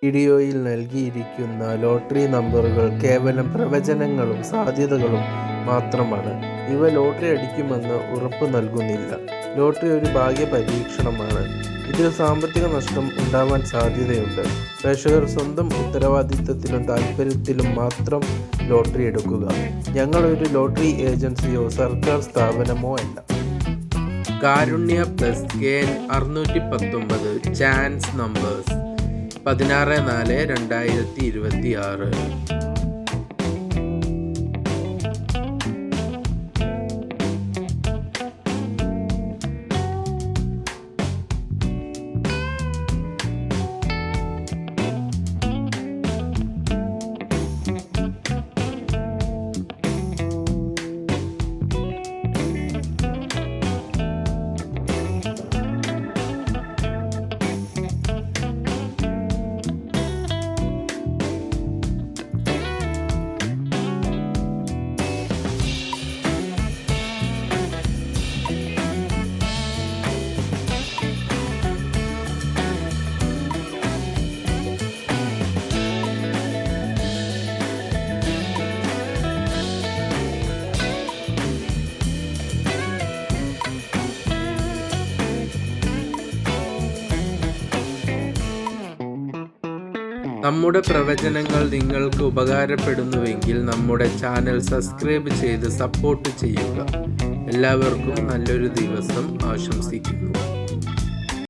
വീഡിയോയിൽ നൽകിയിരിക്കുന്ന ലോട്ടറി നമ്പറുകൾ കേവലം പ്രവചനങ്ങളും സാധ്യതകളും മാത്രമാണ്. ഇവ ലോട്ടറി അടിക്കുമെന്ന് ഉറപ്പ് നൽകുന്നില്ല. ലോട്ടറി ഒരു ഭാഗ്യ പരീക്ഷണമാണ്. ഇതിൽ സാമ്പത്തിക നഷ്ടം ഉണ്ടാവാൻ സാധ്യതയുണ്ട്. പ്രേക്ഷകർ സ്വന്തം ഉത്തരവാദിത്തത്തിലും താൽപ്പര്യത്തിലും മാത്രം ലോട്ടറി എടുക്കുക. ഞങ്ങളൊരു ലോട്ടറി ഏജൻസിയോ സർക്കാർ സ്ഥാപനമോ അല്ല. കാരുണ്യ പ്ലസ് KN 619 ചാൻസ് നമ്പേഴ്സ് 16/4/2026. നമ്മുടെ പ്രവചനങ്ങൾ നിങ്ങൾക്ക് ഉപകാരപ്പെടുന്നുവെങ്കിൽ നമ്മുടെ ചാനൽ സബ്സ്ക്രൈബ് ചെയ്ത് സപ്പോർട്ട് ചെയ്യുക. എല്ലാവർക്കും നല്ലൊരു ദിവസം ആശംസിക്കുന്നു.